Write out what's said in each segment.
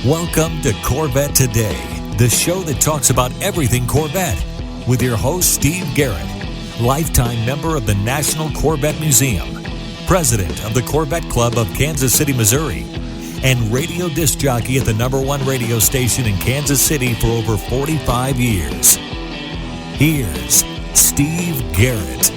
Welcome to Corvette Today, the show that talks about everything Corvette, with your host, Steve Garrett, lifetime member of the National Corvette Museum, president of the Corvette Club of Kansas City, Missouri, and radio disc jockey at the #1 radio station in Kansas City for over 45 years. Here's Steve Garrett.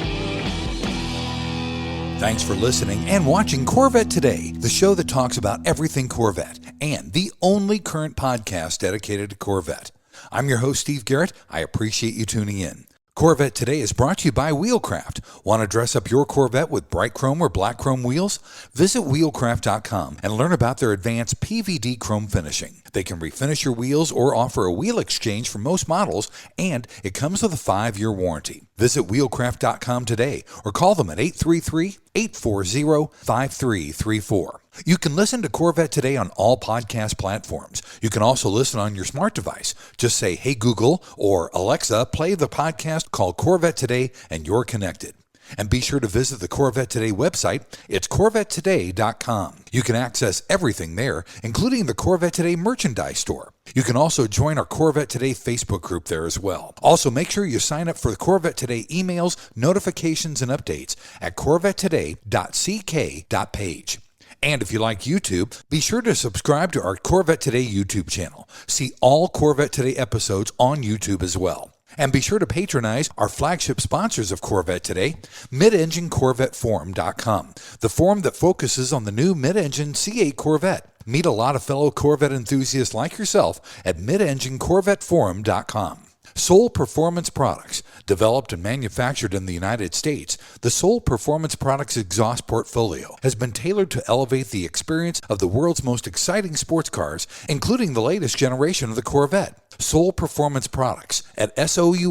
Thanks for listening and watching Corvette Today, the show that talks about everything Corvette, and the only current podcast dedicated to Corvette. I'm your host, Steve Garrett. I appreciate you tuning in. Corvette Today is brought to you by Wheelcraft. Want to dress up your Corvette with bright chrome or black chrome wheels? Visit wheelcraft.com and learn about their advanced PVD chrome finishing. They can refinish your wheels or offer a wheel exchange for most models, and it comes with a 5-year warranty. Visit wheelcraft.com today or call them at 833-840-5334. You can listen to Corvette Today on all podcast platforms. You can also listen on your smart device. Just say, "Hey Google," or "Alexa, play the podcast called Corvette Today," and you're connected. And be sure to visit the Corvette Today website. It's corvettetoday.com. You can access everything there, including the Corvette Today merchandise store. You can also join our Corvette Today Facebook group there as well. Also, make sure you sign up for the Corvette Today emails, notifications, and updates at corvettetoday.ck.page. And if you like YouTube, be sure to subscribe to our Corvette Today YouTube channel. See all Corvette Today episodes on YouTube as well. And be sure to patronize our flagship sponsors of Corvette Today, mid-enginecorvetteforum.com, the forum that focuses on the new mid-engine C8 Corvette. Meet a lot of fellow Corvette enthusiasts like yourself at mid-enginecorvetteforum.com. Soul Performance Products. Developed and manufactured in the United States, the Soul Performance Products exhaust portfolio has been tailored to elevate the experience of the world's most exciting sports cars, including the latest generation of the Corvette. Soul Performance Products at soulpp.com,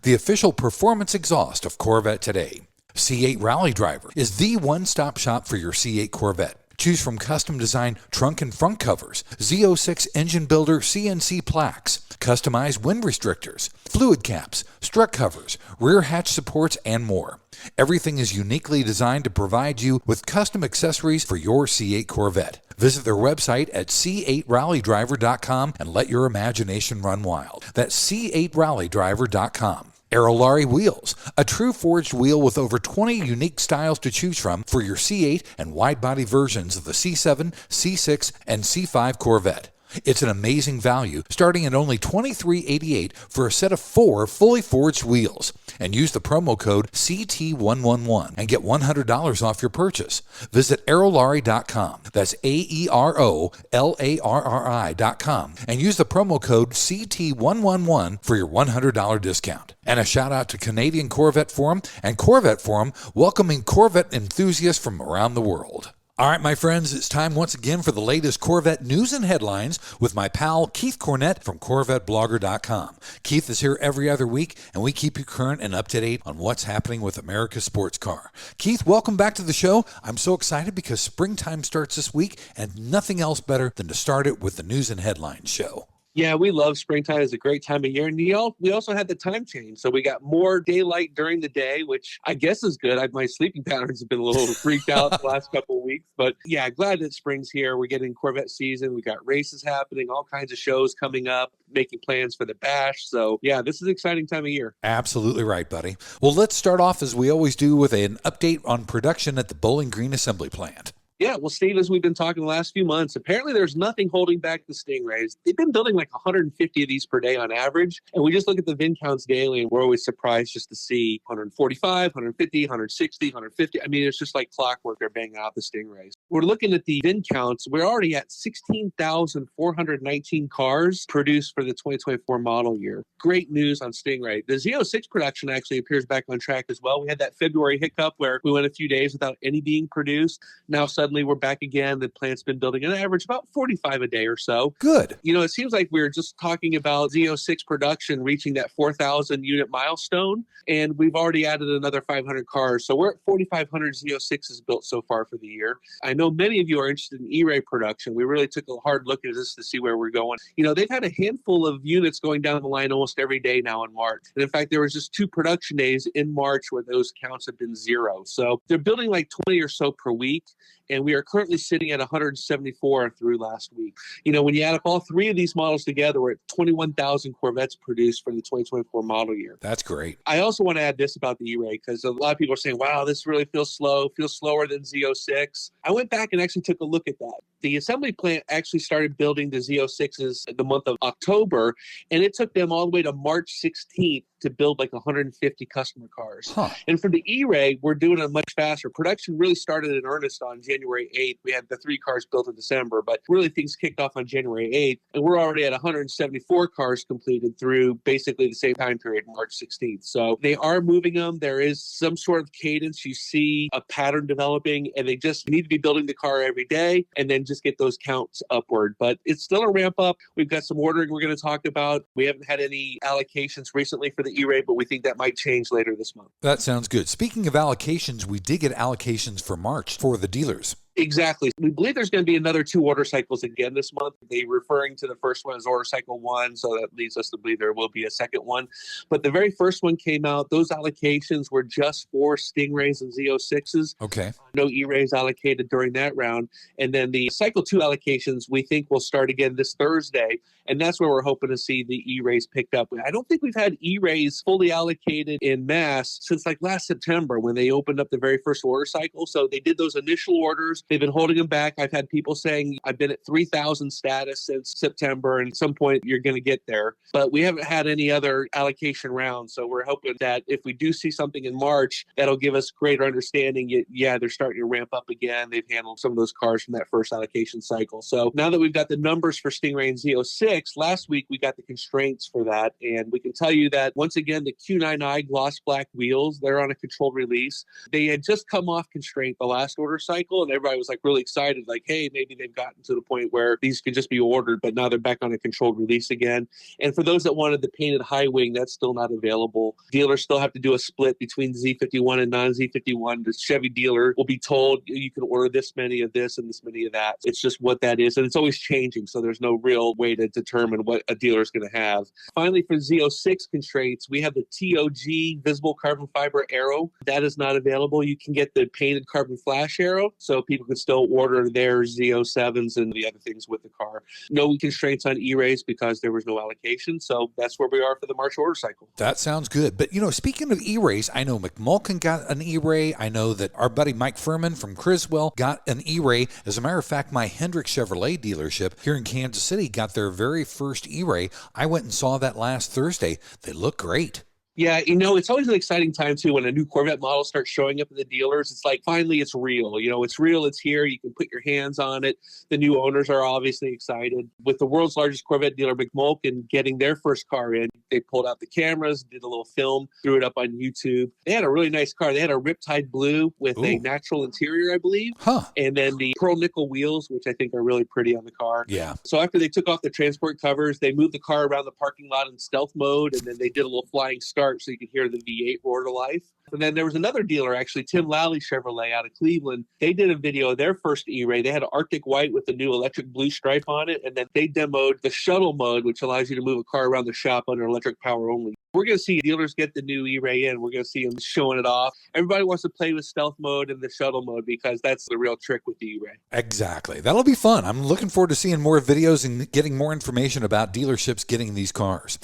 the official performance exhaust of Corvette Today. C8 Rally Driver is the one-stop shop for your C8 Corvette. Choose from custom-designed trunk and front covers, Z06 engine builder CNC plaques, customized wind restrictors, fluid caps, strut covers, rear hatch supports, and more. Everything is uniquely designed to provide you with custom accessories for your C8 Corvette. Visit their website at c8rallydriver.com and let your imagination run wild. That's c8rallydriver.com. Aerolarri Wheels, a true forged wheel with over 20 unique styles to choose from for your C8 and wide-body versions of the C7, C6, and C5 Corvette. It's an amazing value, starting at only $23.88 for a set of 4 fully forged wheels. And use the promo code CT111 and get $100 off your purchase. Visit aerolarri.com. That's AEROLARRI.com. And use the promo code CT111 for your $100 discount. And a shout out to Canadian Corvette Forum and Corvette Forum, welcoming Corvette enthusiasts from around the world. All right, my friends, it's time once again for the latest Corvette news and headlines with my pal Keith Cornett from CorvetteBlogger.com. Keith is here every other week, and we keep you current and up to date on what's happening with America's sports car. Keith, welcome back to the show. I'm so excited because springtime starts this week, and nothing else better than to start it with the news and headlines show. Yeah, we love springtime. It's a great time of year. And we also had the time change. So we got more daylight during the day, which I guess is good. My sleeping patterns have been a little freaked out the last couple of weeks. But yeah, glad that spring's here. We're getting Corvette season. We got races happening, all kinds of shows coming up, making plans for the bash. So yeah, this is an exciting time of year. Absolutely right, buddy. Well, let's start off as we always do with an update on production at the Bowling Green Assembly Plant. Yeah, well, Steve, as we've been talking the last few months, apparently there's nothing holding back the Stingrays. They've been building like 150 of these per day on average. And we just look at the VIN counts daily, and we're always surprised just to see 145, 150, 160, 150. I mean, it's just like clockwork. They're banging out the Stingrays. We're looking at the VIN counts. We're already at 16,419 cars produced for the 2024 model year. Great news on Stingray. The Z06 production actually appears back on track as well. We had that February hiccup where we went a few days without any being produced. Now suddenly we're back again. The plant's been building an average about 45 a day or so. Good. You know, it seems like we're just talking about Z06 production reaching that 4,000 unit milestone, and we've already added another 500 cars. So we're at 4,500 Z06s built so far for the year. I know many of you are interested in E-Ray production. We really took a hard look at this to see where we're going. You know, they've had a handful of units going down the line almost every day now in March. And in fact, there was just 2 production days in March where those counts have been 0. So they're building like 20 or so per week. And and we are currently sitting at 174 through last week. When you add up all three of these models together, we're at 21,000 Corvettes produced for the 2024 model year. That's great. I also want to add this about the E-Ray, because a lot of people are saying, wow, this really feels slower than Z06. I went back and actually took a look at that. The assembly plant actually started building the Z06s in the month of October, and it took them all the way to March 16th to build like 150 customer cars. And for the E-Ray, we're doing it much faster. Production really started in earnest on January 8th. We had the 3 cars built in December, but really things kicked off on January 8th, and we're already at 174 cars completed through basically the same time period, March 16th. So they are moving them. There is some sort of cadence. You see a pattern developing, and they just need to be building the car every day and then just get those counts upward. But it's still a ramp up. We've got some ordering we're going to talk about. We haven't had any allocations recently for the E-Ray, but we think that might change later this month. That sounds good. Speaking of allocations, we did get allocations for March for the dealers. Exactly. We believe there's going to be another 2 order cycles again this month. They're referring to the first one as order cycle 1, so that leads us to believe there will be a second one. But the very first one came out. Those allocations were just for Stingrays and Z06s. Okay. No E-Rays allocated during that round. And then the cycle 2 allocations, we think will start again this Thursday. And that's where we're hoping to see the E-Rays picked up. I don't think we've had E-Rays fully allocated in mass since like last September when they opened up the very first order cycle. So they did those initial orders. They've been holding them back. I've had people saying I've been at 3,000 status since September, and at some point you're going to get there. But we haven't had any other allocation rounds. So we're hoping that if we do see something in March, that'll give us greater understanding. Yeah, they're starting to ramp up again. They've handled some of those cars from that first allocation cycle. So now that we've got the numbers for Stingray and Z06, last week we got the constraints for that. And we can tell you that once again, the Q9i gloss black wheels, they're on a controlled release. They had just come off constraint the last order cycle, and everybody was like really excited, like, hey, maybe they've gotten to the point where these could just be ordered, but now they're back on a controlled release again. And for those that wanted the painted high wing, that's still not available. Dealers still have to do a split between Z51 and non-Z51. The Chevy dealer will be told you can order this many of this and this many of that. It's just what that is, and it's always changing, so there's no real way to determine what a dealer is going to have. Finally, for Z06 constraints, we have the TOG visible carbon fiber arrow. That is not available. You can get the painted carbon flash arrow, so people can still order their Z07s and the other things with the car. No constraints on E-Rays because there was no allocation, so that's where we are for the March order cycle. That sounds good. But, speaking of E-Rays, I know McMulkin got an E-Ray. I know that our buddy Mike Furman from Criswell got an E-Ray. As a matter of fact, my Hendrick Chevrolet dealership here in Kansas City got their very first E-Ray. I went and saw that last Thursday. They look great. Yeah, it's always an exciting time, too, when a new Corvette model starts showing up at the dealers. It's like, finally, it's real. It's real. It's here. You can put your hands on it. The new owners are obviously excited. With the world's largest Corvette dealer, McMulkin, getting their first car in, they pulled out the cameras, did a little film, threw it up on YouTube. They had a really nice car. They had a Riptide Blue with a natural interior, I believe. And then the pearl nickel wheels, which I think are really pretty on the car. Yeah. So after they took off the transport covers, they moved the car around the parking lot in stealth mode, and then they did a little flying start so you could hear the V8 roar to life. And then there was another dealer, actually, Tim Lally Chevrolet out of Cleveland. They did a video of their first E-Ray. They had an Arctic White with the new electric blue stripe on it. And then they demoed the shuttle mode, which allows you to move a car around the shop under electric power only. We're going to see dealers get the new E-Ray in. We're going to see them showing it off. Everybody wants to play with stealth mode and the shuttle mode because that's the real trick with the E-Ray. Exactly. That'll be fun. I'm looking forward to seeing more videos and getting more information about dealerships getting these cars.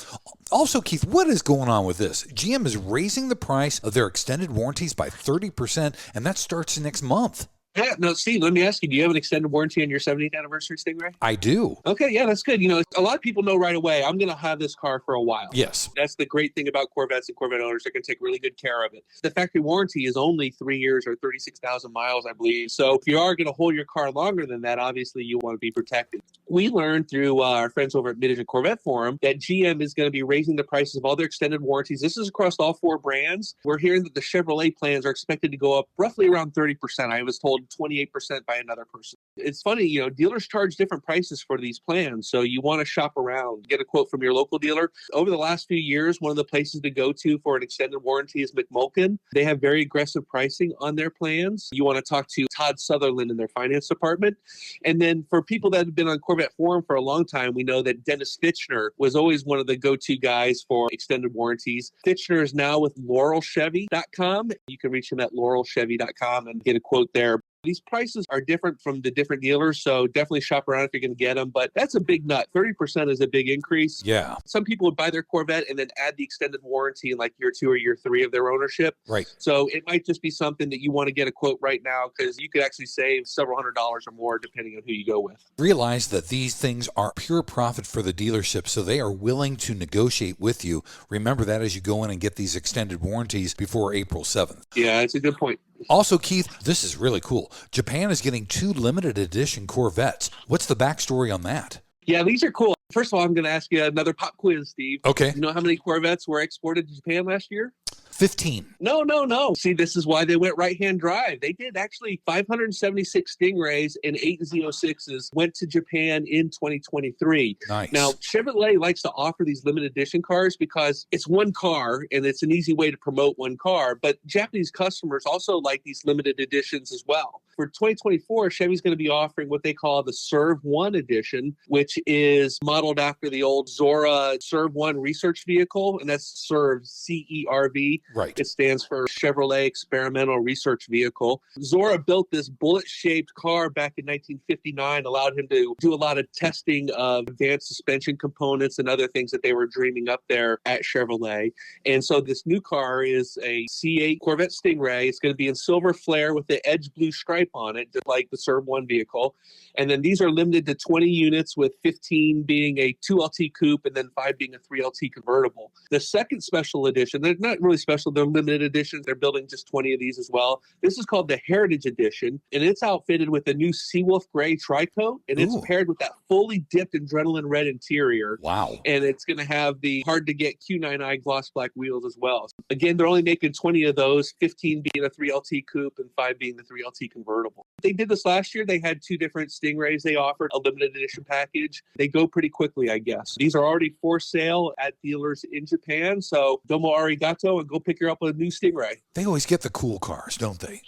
Also, Keith, what is going on with this? GM is raising the price of their extended warranties by 30%, and that starts next month. Yeah, no, Steve, let me ask you, do you have an extended warranty on your 70th anniversary Stingray? I do. Okay, yeah, that's good. A lot of people know right away, I'm going to have this car for a while. Yes. That's the great thing about Corvettes and Corvette owners. They're going to take really good care of it. The factory warranty is only 3 years or 36,000 miles, I believe. So if you are going to hold your car longer than that, obviously you want to be protected. We learned through our friends over at Mid-Engine Corvette Forum that GM is going to be raising the prices of all their extended warranties. This is across all 4 brands. We're hearing that the Chevrolet plans are expected to go up roughly around 30%. I was told 28% by another person. It's funny, dealers charge different prices for these plans. So you want to shop around, get a quote from your local dealer. Over the last few years, one of the places to go to for an extended warranty is McMulkin. They have very aggressive pricing on their plans. You want to talk to Todd Sutherland in their finance department. And then for people that have been on Corvette Forum for a long time, we know that Dennis Fitchner was always one of the go-to guys for extended warranties. Fitchner is now with laurelchevy.com. You can reach him at laurelchevy.com and get a quote there. These prices are different from the different dealers, so definitely shop around if you're going to get them. But that's a big nut. 30% is a big increase. Yeah. Some people would buy their Corvette and then add the extended warranty in like year 2 or year 3 of their ownership. Right. So it might just be something that you want to get a quote right now, because you could actually save several $100s or more depending on who you go with. Realize that these things are pure profit for the dealership, so they are willing to negotiate with you. Remember that as you go in and get these extended warranties before April 7th. Yeah, it's a good point. Also, Keith, this is really cool. Japan is getting 2 limited edition Corvettes. What's the backstory on that? Yeah, these are cool. First of all, I'm going to ask you another pop quiz, Steve. Okay. You know how many Corvettes were exported to Japan last year? 15. No. See, this is why they went right-hand drive. They did actually 576 Stingrays and 8 Z06s went to Japan in 2023. Nice. Now, Chevrolet likes to offer these limited edition cars because it's one car and it's an easy way to promote one car. But Japanese customers also like these limited editions as well. For 2024, Chevy's going to be offering what they call the Serve 1 edition, which is modeled after the old Zora Serve 1 research vehicle, and that's Serve, C-E-R-V. Right. It stands for Chevrolet Experimental Research Vehicle. Zora built this bullet-shaped car back in 1959, allowed him to do a lot of testing of advanced suspension components and other things that they were dreaming up there at Chevrolet. And so this new car is a C8 Corvette Stingray. It's going to be in silver flare with the edge blue stripe on it, just like the Serve 1 vehicle. And then these are limited to 20 units, with 15 being a 2LT coupe and then 5 being a 3LT convertible. The second special edition, they're not really special, they're limited editions. They're building just 20 of these as well. This is called the Heritage Edition, and it's outfitted with a new Seawolf Gray tri-coat, and it's paired with that fully dipped adrenaline red interior. Wow. And it's going to have the hard-to-get Q9i gloss black wheels as well. Again, they're only making 20 of those, 15 being a 3LT coupe and 5 being the 3LT convertible. They did this last year. They had 2 different Stingrays. They offered a limited edition package. They go pretty quickly, I guess. These are already for sale at dealers in Japan, so domo arigato and go pick her up a new Stingray. They always get the cool cars, don't they?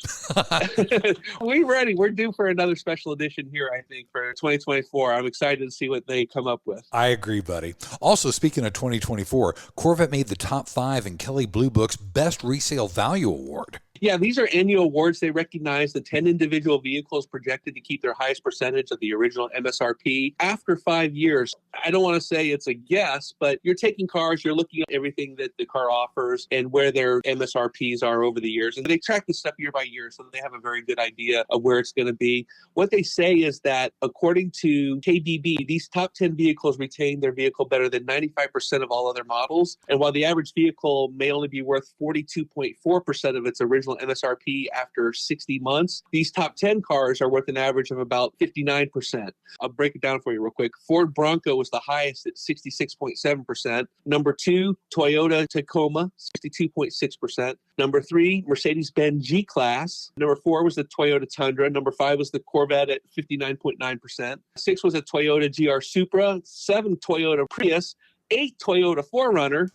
We're ready. We're due for another special edition here, I think, for 2024. I'm excited to see what they come up with. I agree, buddy. Also, speaking of 2024, Corvette made the top 5 in Kelley Blue Book's Best Resale Value Award. Yeah, these are annual awards. They recognize the 10 individual vehicles projected to keep their highest percentage of the original MSRP after 5 years. I don't want to say it's a guess, but you're taking cars, you're looking at everything that the car offers and where their MSRPs are over the years. And they track this stuff year by year, so they have a very good idea of where it's going to be. What they say is that according to KBB, these top 10 vehicles retain their vehicle better than 95% of all other models. And while the average vehicle may only be worth 42.4% of its original MSRP after 60 months, these top 10 cars are worth an average of about 59%. I'll break it down for you real quick. Ford Bronco was the highest at 66.7%. Number 2, Toyota Tacoma, 62.6%. Number 3, Mercedes-Benz G-Class. Number 4 was the Toyota Tundra. Number 5 was the Corvette at 59.9%. 6 was a Toyota GR Supra. 7, Toyota Prius. 8, Toyota 4Runner,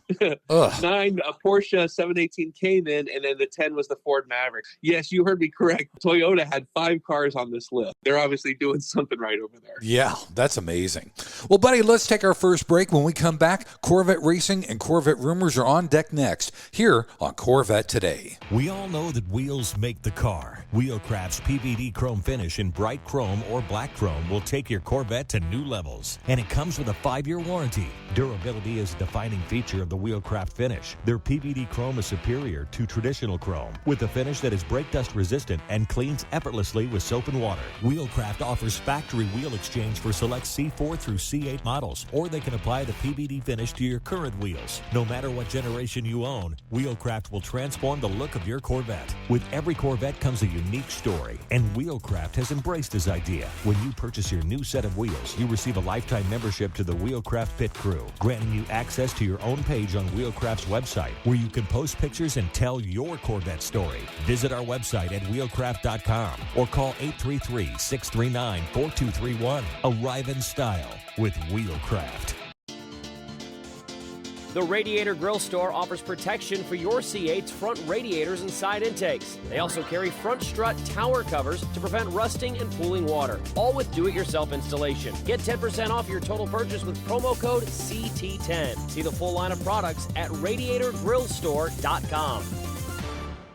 9, a Porsche 718 Cayman, and then the 10 was the Ford Maverick. Yes, you heard me correct. Toyota had 5 cars on this list. They're obviously doing something right over there. Yeah, that's amazing. Well, buddy, let's take our first break. When we come back, Corvette racing and Corvette rumors are on deck next, here on Corvette Today. We all know that wheels make the car. Wheelcraft's PVD chrome finish in bright chrome or black chrome will take your Corvette to new levels. And it comes with a 5-year warranty. Durability is a defining feature of the Wheelcraft finish. Their PVD chrome is superior to traditional chrome, with a finish that is brake dust resistant and cleans effortlessly with soap and water. Wheelcraft offers factory wheel exchange for select C4 through C8 models, or they can apply the PVD finish to your current wheels. No matter what generation you own, Wheelcraft will transform the look of your Corvette. With every Corvette comes a unique story, and Wheelcraft has embraced this idea. When you purchase your new set of wheels, you receive a lifetime membership to the Wheelcraft Pit Crew, granting you access to your own page on Wheelcraft's website, where you can post pictures and tell your Corvette story. Visit our website at wheelcraft.com or call 833-639-4231. Arrive in style with Wheelcraft. The Radiator Grill Store offers protection for your C8's front radiators and side intakes. They also carry front strut tower covers to prevent rusting and pooling water, all with do-it-yourself installation. Get 10% off your total purchase with promo code CT10. See the full line of products at radiatorgrillstore.com.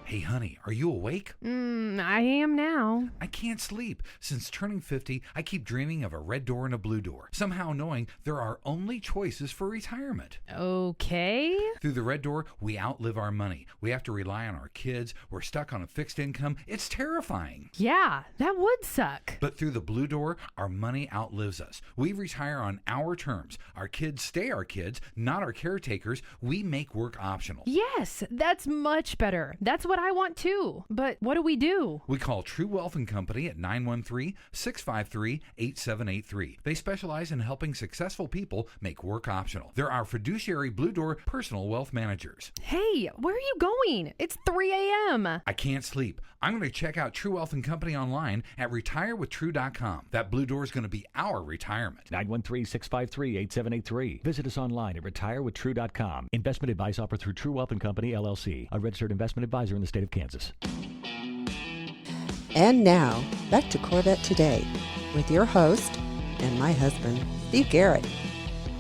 Hey, honey, are you awake? I am now. I can't sleep. Since turning 50, I keep dreaming of a red door and a blue door, somehow knowing there are only choices for retirement. Okay. Through the red door, we outlive our money. We have to rely on our kids. We're stuck on a fixed income. It's terrifying. Yeah, that would suck. But through the blue door, our money outlives us. We retire on our terms. Our kids stay our kids, not our caretakers. We make work optional. Yes, that's much better. That's what I want too. But what do we do? We call True Wealth & Company at 913-653-8783. They specialize in helping successful people make work optional. They're our fiduciary Blue Door personal wealth managers. Hey, where are you going? It's 3 a.m. I can't sleep. I'm going to check out True Wealth & Company online at retirewithtrue.com. That Blue Door is going to be our retirement. 913-653-8783. Visit us online at retirewithtrue.com. Investment advice offered through True Wealth & Company, LLC, a registered investment advisor in the state of Kansas. And now, back to Corvette Today with your host and my husband, Steve Garrett.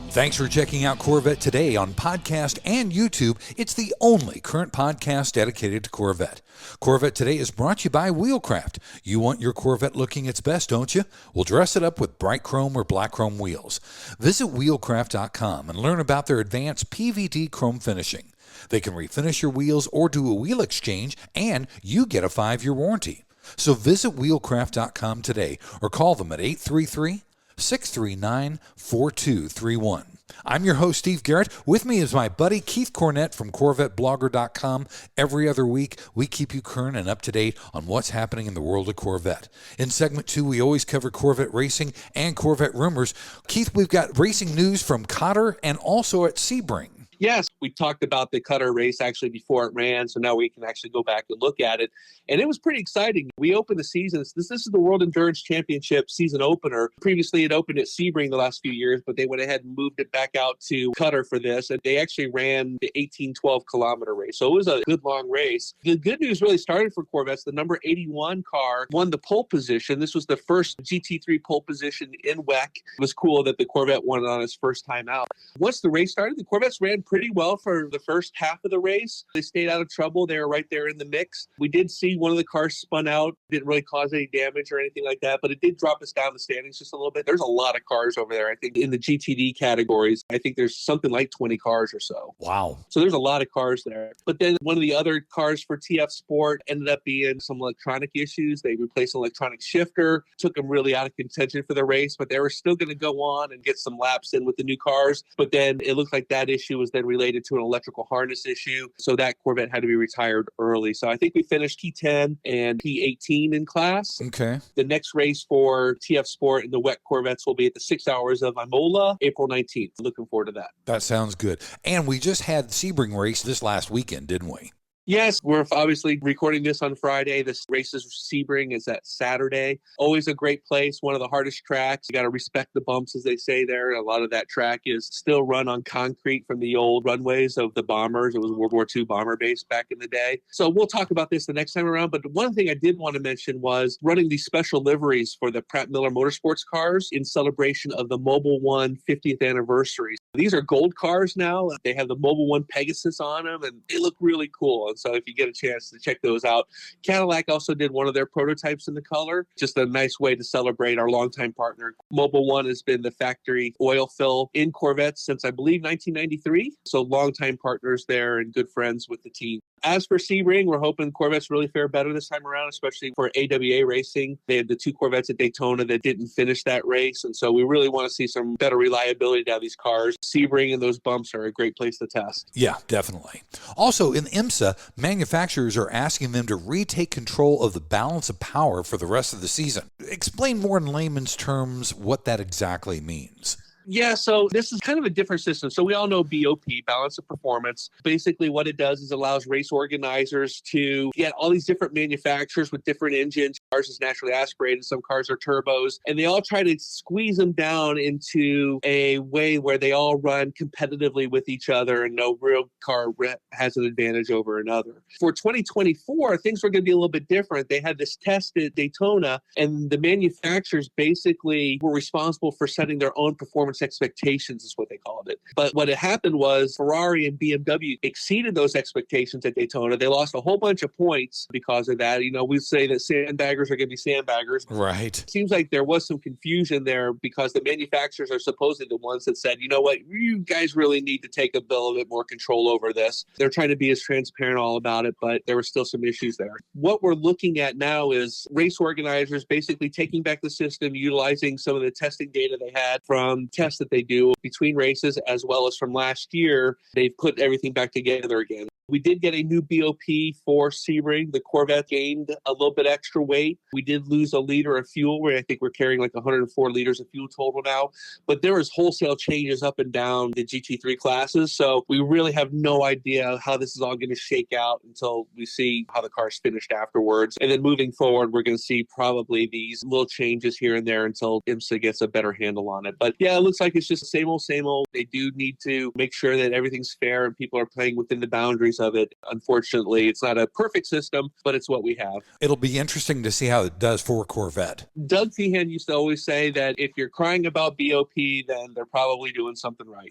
Thanks for checking out Corvette Today on podcast and YouTube. It's the only current podcast dedicated to Corvette. Corvette Today is brought to you by Wheelcraft. You want your Corvette looking its best, don't you? Well, dress it up with bright chrome or black chrome wheels. Visit wheelcraft.com and learn about their advanced PVD chrome finishing. They can refinish your wheels or do a wheel exchange, and you get a 5-year warranty. So visit wheelcraft.com today or call them at 833-639-4231. I'm your host, Steve Garrett. With me is my buddy, Keith Cornett from CorvetteBlogger.com. Every other week, we keep you current and up to date on what's happening in the world of Corvette. In segment 2, we always cover Corvette racing and Corvette rumors. Keith, we've got racing news from Cotter and also at Sebring. Yes, we talked about the Cutter race actually before it ran, so now we can actually go back and look at it. And it was pretty exciting. We opened the season. This is the World Endurance Championship season opener. Previously, it opened at Sebring the last few years, but they went ahead and moved it back out to Cutter for this. And they actually ran the 18-12-kilometer race. So it was a good long race. The good news really started for Corvettes. The number 81 car won the pole position. This was the first GT3 pole position in WEC. It was cool that the Corvette won it on its first time out. Once the race started, the Corvettes ran pretty well for the first half of the race. They stayed out of trouble. They were right there in the mix. We did see one of the cars spun out. Didn't really cause any damage or anything like that, but it did drop us down the standings just a little bit. There's a lot of cars over there. I think in the GTD categories, I think there's something like 20 cars or so. Wow. So there's a lot of cars there. But then one of the other cars for TF Sport ended up being some electronic issues. They replaced an electronic shifter, took them really out of contention for the race, but they were still going to go on and get some laps in with the new cars. But then it looked like that issue was then related to an electrical harness issue. So that Corvette had to be retired early. So I think we finished T10 and T18 in class. Okay. The next race for TF Sport and the WEC Corvettes will be at the 6 hours of Imola, April 19th. Looking forward to that. That sounds good. And we just had the Sebring race this last weekend, didn't we? Yes, we're obviously recording this on Friday. This race is Sebring is that Saturday. Always a great place, one of the hardest tracks. You got to respect the bumps, as they say there. A lot of that track is still run on concrete from the old runways of the bombers. It was World War II bomber base back in the day. So we'll talk about this the next time around. But one thing I did want to mention was running these special liveries for the Pratt Miller Motorsports cars in celebration of the Mobil 1 50th anniversary. These are gold cars now. They have the Mobil 1 Pegasus on them, and they look really cool. And so if you get a chance to check those out, Cadillac also did one of their prototypes in the color. Just a nice way to celebrate our longtime partner. Mobil 1 has been the factory oil fill in Corvettes since, I believe, 1993. So longtime partners there and good friends with the team. As for Sebring, we're hoping Corvettes really fare better this time around, especially for AWA racing. They had the 2 Corvettes at Daytona that didn't finish that race. And so we really want to see some better reliability out of these cars. Sebring and those bumps are a great place to test. Yeah, definitely. Also, in IMSA, manufacturers are asking them to retake control of the balance of power for the rest of the season. Explain more in layman's terms what that exactly means. Yeah, so this is kind of a different system. So we all know BOP, balance of performance. Basically what it does is allows race organizers to get all these different manufacturers with different engines. Ours is naturally aspirated, some cars are turbos, and they all try to squeeze them down into a way where they all run competitively with each other and no real car has an advantage over another. For 2024, things were going to be a little bit different. They had this test at Daytona, and the manufacturers basically were responsible for setting their own performance performance expectations is what they called it. But what had happened was Ferrari and BMW exceeded those expectations at Daytona. They lost a whole bunch of points because of that. We say that sandbaggers are going to be sandbaggers. Right. It seems like there was some confusion there because the manufacturers are supposedly the ones that said, you know what, you guys really need to take a little bit more control over this. They're trying to be as transparent all about it, but there were still some issues there. What we're looking at now is race organizers basically taking back the system, utilizing some of the testing data they had from tests that they do between races, as well as from last year. They've put everything back together again. We did get a new BOP for Sebring. The Corvette gained a little bit extra weight. We did lose a liter of fuel, where I think we're carrying like 104 liters of fuel total now. But there was wholesale changes up and down the GT3 classes. So we really have no idea how this is all going to shake out until we see how the car's finished afterwards. And then moving forward, we're going to see probably these little changes here and there until IMSA gets a better handle on it. But yeah, it looks like it's just the same old, same old. They do need to make sure that everything's fair and people are playing within the boundaries of it. Unfortunately, it's not a perfect system, but it's what we have. It'll be interesting to see how it does for Corvette. Doug Feehan used to always say that if you're crying about BOP, then they're probably doing something right.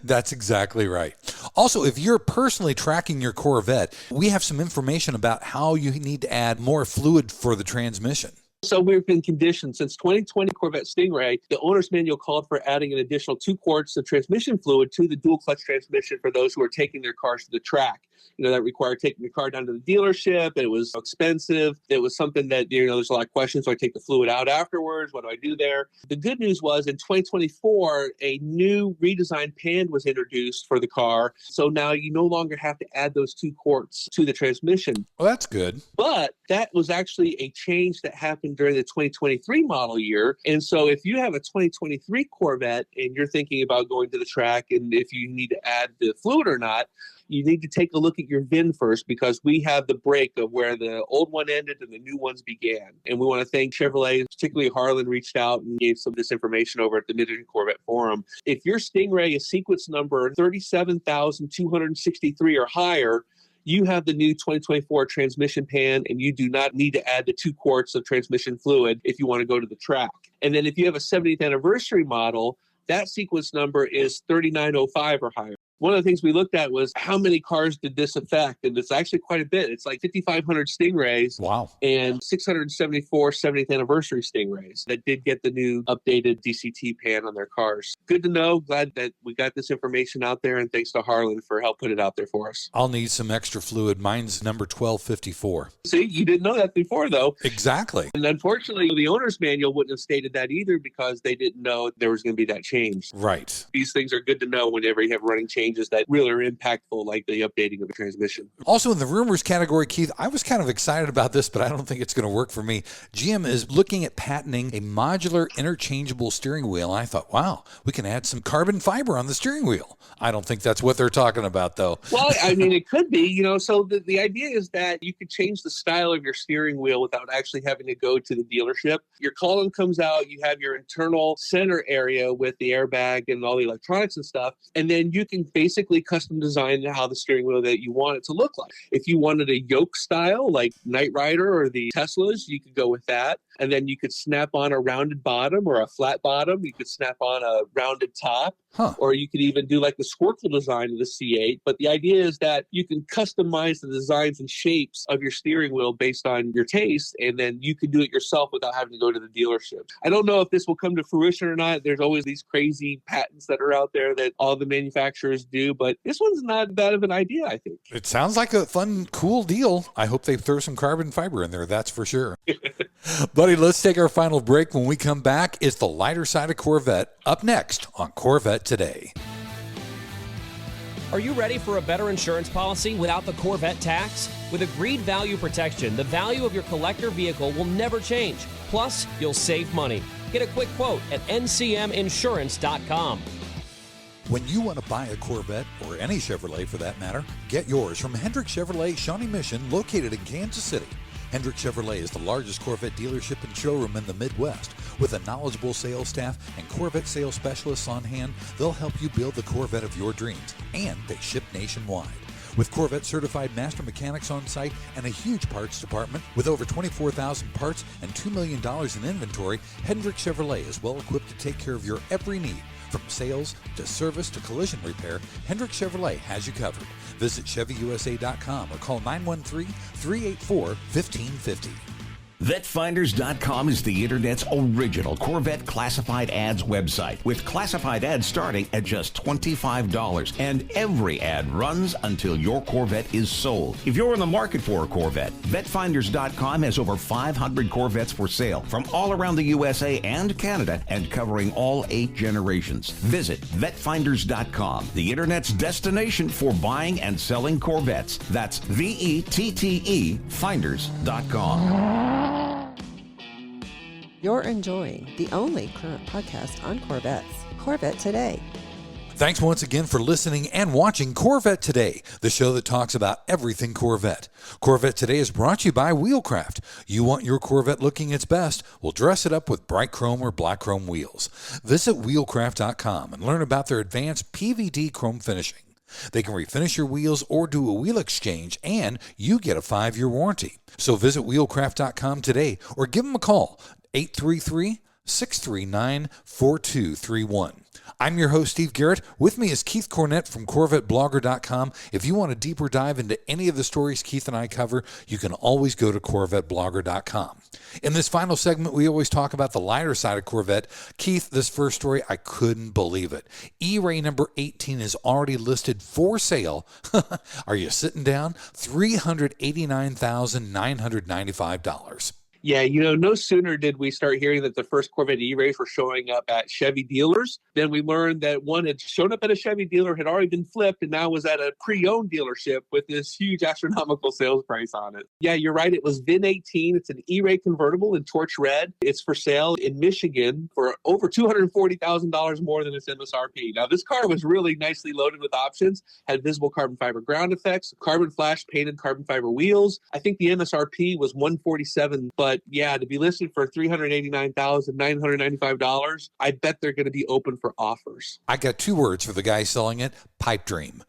That's exactly right. Also, if you're personally tracking your Corvette, we have some information about how you need to add more fluid for the transmission. So we've been conditioned since 2020 Corvette Stingray. The owner's manual called for adding an additional 2 quarts of transmission fluid to the dual clutch transmission for those who are taking their cars to the track. That required taking the car down to the dealership. It was expensive. It was something that, there's a lot of questions. Do I take the fluid out afterwards? What do I do there? The good news was in 2024, a new redesigned pan was introduced for the car. So now you no longer have to add those 2 quarts to the transmission. Well, that's good. But that was actually a change that happened during the 2023 model year. And so if you have a 2023 Corvette and you're thinking about going to the track and if you need to add the fluid or not, you need to take a look at your VIN first, because we have the break of where the old one ended and the new ones began. And we want to thank Chevrolet, particularly Harlan reached out and gave some of this information over at the Mid-Engine Corvette Forum. If your Stingray is sequence number 37,263 or higher, you have the new 2024 transmission pan, and you do not need to add the 2 quarts of transmission fluid if you want to go to the track. And then if you have a 70th anniversary model, that sequence number is 3905 or higher. One of the things we looked at was how many cars did this affect? And it's actually quite a bit. It's like 5,500 Stingrays. Wow. And 674 70th anniversary Stingrays that did get the new updated DCT pan on their cars. Good to know. Glad that we got this information out there. And thanks to Harlan for help put it out there for us. I'll need some extra fluid. Mine's number 1254. See, you didn't know that before, though. Exactly. And unfortunately, the owner's manual wouldn't have stated that either, because they didn't know there was going to be that change. Right. These things are good to know whenever you have running changes that really are impactful, like the updating of the transmission. Also in the rumors category, Keith, I was kind of excited about this, but I don't think it's going to work for me. GM is looking at patenting a modular interchangeable steering wheel. And I thought, wow, we can add some carbon fiber on the steering wheel. I don't think that's what they're talking about, though. Well, I mean, it could be, so the idea is that you could change the style of your steering wheel without actually having to go to the dealership. Your column comes out, you have your internal center area with the airbag and all the electronics and stuff, and then you can basically custom design how the steering wheel that you want it to look like. If you wanted a yoke style like Knight Rider or the Teslas, you could go with that. And then you could snap on a rounded bottom or a flat bottom. You could snap on a rounded top. Or you could even do like the Squircle design of the C8. But the idea is that you can customize the designs and shapes of your steering wheel based on your taste, and then you can do it yourself without having to go to the dealership. I don't know if this will come to fruition or not. There's always these crazy patents that are out there that all the manufacturers do, but this one's not bad of an idea, I think. It sounds like a fun, cool deal. I hope they throw some carbon fiber in there, that's for sure. Buddy, let's take our final break. When we come back, it's the lighter side of Corvette, up next on Corvette Today. Are you ready for a better insurance policy without the Corvette tax? With Agreed Value Protection, the value of your collector vehicle will never change. Plus, you'll save money. Get a quick quote at ncminsurance.com. When you want to buy a Corvette, or any Chevrolet for that matter, get yours from Hendrick Chevrolet Shawnee Mission, located in Kansas City. Hendrick Chevrolet is the largest Corvette dealership and showroom in the Midwest. With a knowledgeable sales staff and Corvette sales specialists on hand, they'll help you build the Corvette of your dreams, and they ship nationwide. With Corvette certified master mechanics on site and a huge parts department with over 24,000 parts and $2 million in inventory, Hendrick Chevrolet is well equipped to take care of your every need. From sales to service to collision repair, Hendrick Chevrolet has you covered. Visit ChevyUSA.com or call 913-384-1550. VetFinders.com is the Internet's original Corvette classified ads website, with classified ads starting at just $25, and every ad runs until your Corvette is sold. If you're in the market for a Corvette, VetFinders.com has over 500 Corvettes for sale from all around the USA and Canada, and covering all 8 generations. Visit VetFinders.com, the Internet's destination for buying and selling Corvettes. That's VETTE Finders.com. You're enjoying the only current podcast on Corvettes, Corvette Today. Thanks once again for listening and watching Corvette Today, the show that talks about everything Corvette. Corvette Today is brought to you by Wheelcraft. You want your Corvette looking its best? Well, dress it up with bright chrome or black chrome wheels. Visit wheelcraft.com and learn about their advanced PVD chrome finishing. They can refinish your wheels or do a wheel exchange, and you get a 5-year warranty. So visit wheelcraft.com today or give them a call, 833-639-4231. I'm your host, Steve Garrett. With me is Keith Cornett from CorvetteBlogger.com. If you want a deeper dive into any of the stories Keith and I cover, you can always go to CorvetteBlogger.com. In this final segment, we always talk about the lighter side of Corvette. Keith, this first story, I couldn't believe it. E-Ray number 18 is already listed for sale. Are you sitting down? $389,995. Yeah, no sooner did we start hearing that the first Corvette E-Rays were showing up at Chevy dealers, then we learned that one had shown up at a Chevy dealer, had already been flipped, and now was at a pre-owned dealership with this huge astronomical sales price on it. Yeah, you're right. It was VIN 18. It's an E-Ray convertible in torch red. It's for sale in Michigan for over $240,000 more than its MSRP. Now, this car was really nicely loaded with options, had visible carbon fiber ground effects, carbon flash painted carbon fiber wheels. I think the MSRP was $147, but yeah, to be listed for $389,995, I bet they're going to be open for offers. I got 2 words for the guy selling it: pipe dream.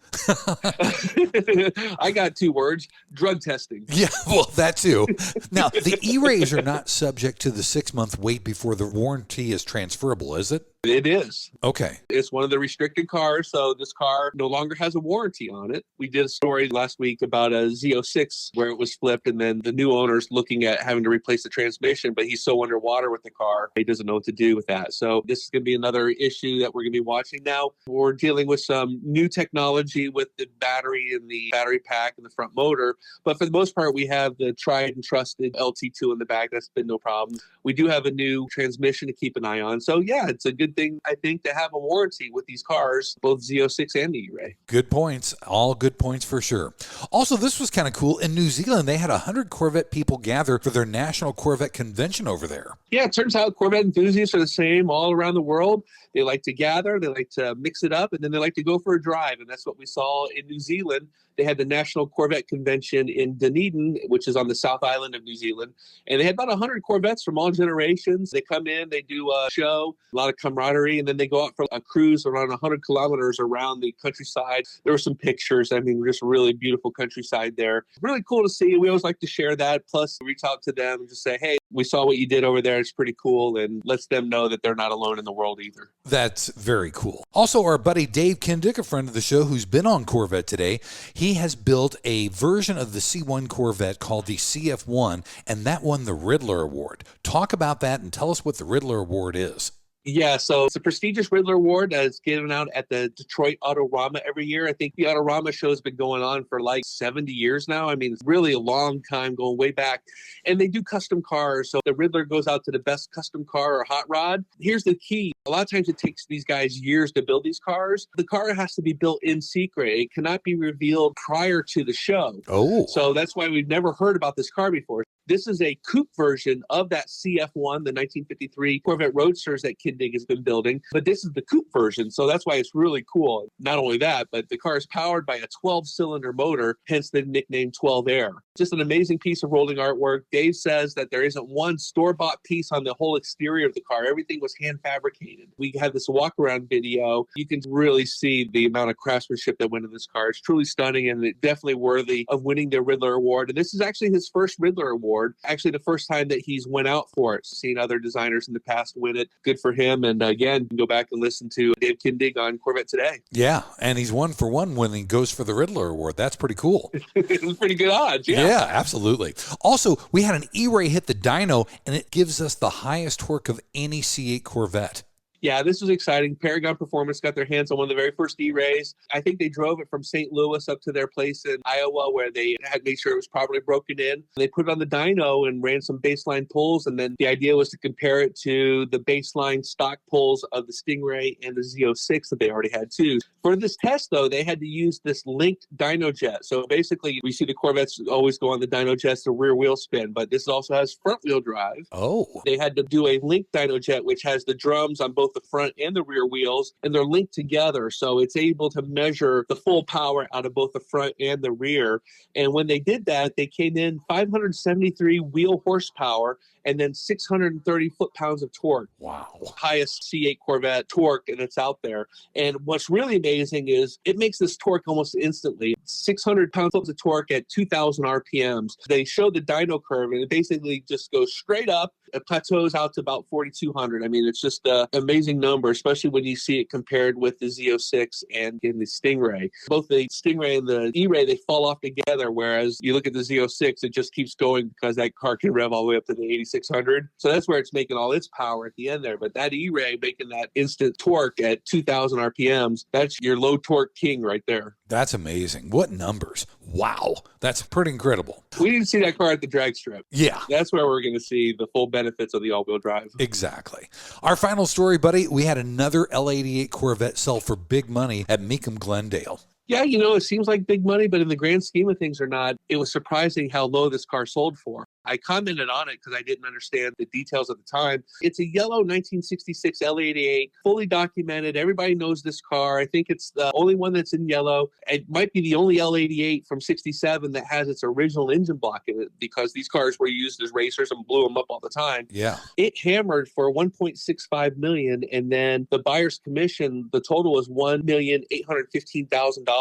I got 2 words: drug testing. Yeah, well, that too. Now, the E-Rays are not subject to the 6-month wait before the warranty is transferable, is it? It is. Okay. It's one of the restricted cars, so this car no longer has a warranty on it. We did a story last week about a Z06 where it was flipped, and then the new owner's looking at having to replace the transmission, but he's so underwater with the car, he doesn't know what to do with that. So this is going to be another issue that we're going to be watching now. We're dealing with some new technology with the battery and the battery pack and the front motor, but for the most part, we have the tried and trusted LT2 in the back. That's been no problem. We do have a new transmission to keep an eye on. So yeah, it's a good thing, I think, to have a warranty with these cars, both Z06 and the E-Ray. Good points. All good points for sure. Also, this was kind of cool. In New Zealand, they had 100 Corvette people gather for their National Corvette Convention over there. Yeah, it turns out Corvette enthusiasts are the same all around the world. They like to gather, they like to mix it up, and then they like to go for a drive. And that's what we saw in New Zealand. They had the National Corvette Convention in Dunedin, which is on the South Island of New Zealand. And they had about 100 Corvettes from all generations. They come in, they do a show, a lot of camaraderie, and then they go out for a cruise around 100 kilometers around the countryside. There were some pictures. I mean, just really beautiful countryside there. Really cool to see. We always like to share that. Plus, reach out to them and just say, hey, we saw what you did over there. It's pretty cool. And lets them know that they're not alone in the world either. That's very cool. Also, our buddy Dave Kindick, a friend of the show who's been on Corvette Today, he has built a version of the C1 Corvette called the CF1, and that won the Riddler Award. Talk about that and tell us what the Riddler Award is. Yeah, so it's a prestigious Riddler Award that's given out at the Detroit Autorama every year. I think the Autorama show has been going on for like 70 years now. I mean, it's really a long time, going way back. And they do custom cars. So the Riddler goes out to the best custom car or hot rod. Here's the key. A lot of times it takes these guys years to build these cars. The car has to be built in secret. It cannot be revealed prior to the show. Oh. So that's why we've never heard about this car before. This is a coupe version of that CF1, the 1953 Corvette Roadsters that Kindig has been building, but this is the coupe version, so that's why it's really cool. Not only that, but the car is powered by a 12-cylinder motor, hence the nickname 12 Air. Just an amazing piece of rolling artwork. Dave says that there isn't one store-bought piece on the whole exterior of the car. Everything was hand-fabricated. We had this walk-around video. You can really see the amount of craftsmanship that went into this car. It's truly stunning and definitely worthy of winning the Riddler Award. And this is actually his first Riddler Award. Actually, the first time that he's went out for it. Seen other designers in the past win it. Good for him. And again, you can go back and listen to Dave Kindig on Corvette Today. Yeah, and he's 1 for 1 when he goes for the Riddler Award. That's pretty cool. It was pretty good odds. Yeah, absolutely. Also, we had an E-Ray hit the dyno, and it gives us the highest torque of any C8 Corvette. Yeah, this was exciting. Paragon Performance got their hands on one of the very first E-Rays. I think they drove it from St. Louis up to their place in Iowa where they had made sure it was properly broken in. They put it on the dyno and ran some baseline pulls, and then the idea was to compare it to the baseline stock pulls of the Stingray and the Z06 that they already had too. For this test, though, they had to use this linked dyno jet. So basically, we see the Corvettes always go on the dyno jet to rear wheel spin, but this also has front wheel drive. Oh. They had to do a linked dyno jet, which has the drums on both the front and the rear wheels, and they're linked together. So it's able to measure the full power out of both the front and the rear. And when they did that, they came in 573 wheel horsepower and then 630 foot-pounds of torque. Wow. Highest C8 Corvette torque that's out there. And what's really amazing is it makes this torque almost instantly. 600 pounds of torque at 2,000 RPMs. They show the dyno curve, and it basically just goes straight up. It plateaus out to about 4,200. I mean, it's just an amazing number, especially when you see it compared with the Z06 and in the Stingray. Both the Stingray and the E-Ray, they fall off together, whereas you look at the Z06, it just keeps going because that car can rev all the way up to the 8,600. So that's where it's making all its power at the end there. But that E-Ray making that instant torque at 2,000 RPMs, that's your low torque king right there. That's amazing. What numbers. Wow. That's pretty incredible. We didn't see that car at the drag strip. Yeah. That's where we're going to see the full benefits of the all-wheel drive. Exactly. Our final story, buddy, we had another L88 Corvette sell for big money at Mecum Glendale. Yeah, you know, it seems like big money, but in the grand scheme of things or not, it was surprising how low this car sold for. I commented on it because I didn't understand the details at the time. It's a yellow 1966 L88, fully documented. Everybody knows this car. I think it's the only one that's in yellow. It might be the only L88 from 67 that has its original engine block in it because these cars were used as racers and blew them up all the time. Yeah. It hammered for $1.65 million, and then the buyer's commission, the total was $1,815,000.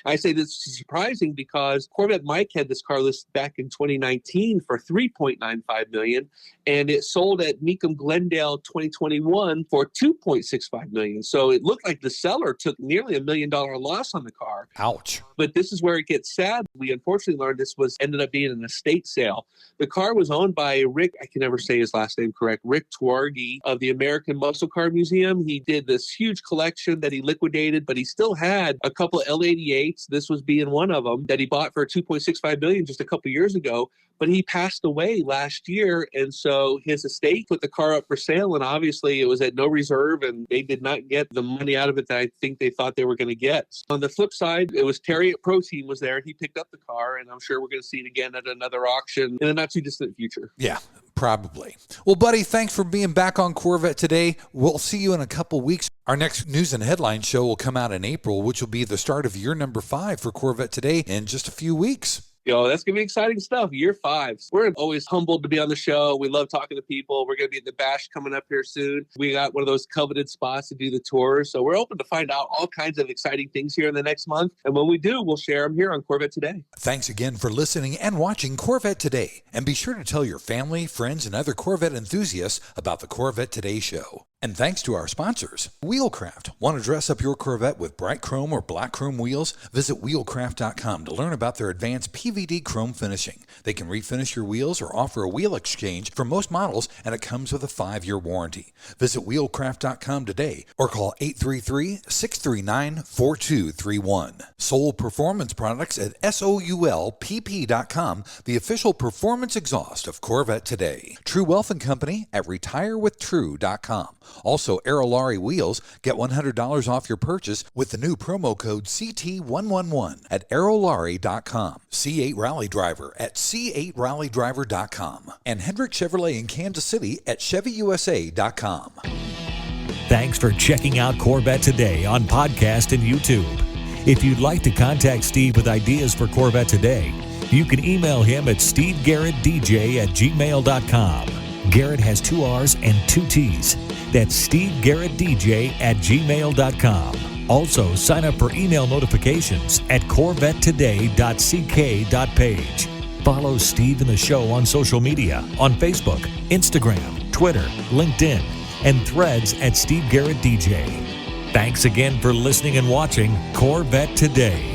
I say this is surprising because Corvette Mike had this car listed back in 2019 for $3.95 million, and it sold at Mecum Glendale 2021 for $2.65 million. So it looked like the seller took nearly $1 million loss on the car. Ouch. But this is where it gets sad. We unfortunately learned this ended up being an estate sale. The car was owned by Rick, I can never say his last name correct, Rick Twargy of the American Muscle Car Museum. He did this huge collection that he liquidated, but he still had a couple of L88s. This was being one of them that he bought for $2.65 million just a couple of years ago. But he passed away last year, and so his estate put the car up for sale, and obviously it was at no reserve, and they did not get the money out of it that I think they thought they were going to get. On the flip side, it was Terry at Pro Team was there. He picked up the car, and I'm sure we're going to see it again at another auction in the not-too-distant future. Yeah, probably. Well, buddy, thanks for being back on Corvette Today. We'll see you in a couple weeks. Our next news and headline show will come out in April, which will be the start of year number 5 for Corvette Today in just a few weeks. Yo, that's going to be exciting stuff. Year 5. We're always humbled to be on the show. We love talking to people. We're going to be at the Bash coming up here soon. We got one of those coveted spots to do the tours. So we're open to find out all kinds of exciting things here in the next month. And when we do, we'll share them here on Corvette Today. Thanks again for listening and watching Corvette Today. And be sure to tell your family, friends, and other Corvette enthusiasts about the Corvette Today show. And thanks to our sponsors, Wheelcraft. Want to dress up your Corvette with bright chrome or black chrome wheels? Visit wheelcraft.com to learn about their advanced PVD chrome finishing. They can refinish your wheels or offer a wheel exchange for most models, and it comes with a 5-year warranty. Visit wheelcraft.com today or call 833-639-4231. Soul Performance Products at soulpp.com, the official performance exhaust of Corvette Today. True Wealth & Company at retirewithtrue.com. Also, Aerolarri wheels, get $100 off your purchase with the new promo code CT111 at aerolarri.com. C8 Rally Driver at C8rallydriver.com. And Hendrick Chevrolet in Kansas City at ChevyUSA.com. Thanks for checking out Corvette Today on podcast and YouTube. If you'd like to contact Steve with ideas for Corvette Today, you can email him at stevegarrettdj@gmail.com. Garrett has 2 R's and 2 T's. That's stevegarrettdj@gmail.com. Also, sign up for email notifications at corvettetoday.ck.page. Follow Steve and the show on social media on Facebook, Instagram, Twitter, LinkedIn, and Threads at Steve Garrett DJ. Thanks again for listening and watching Corvette Today.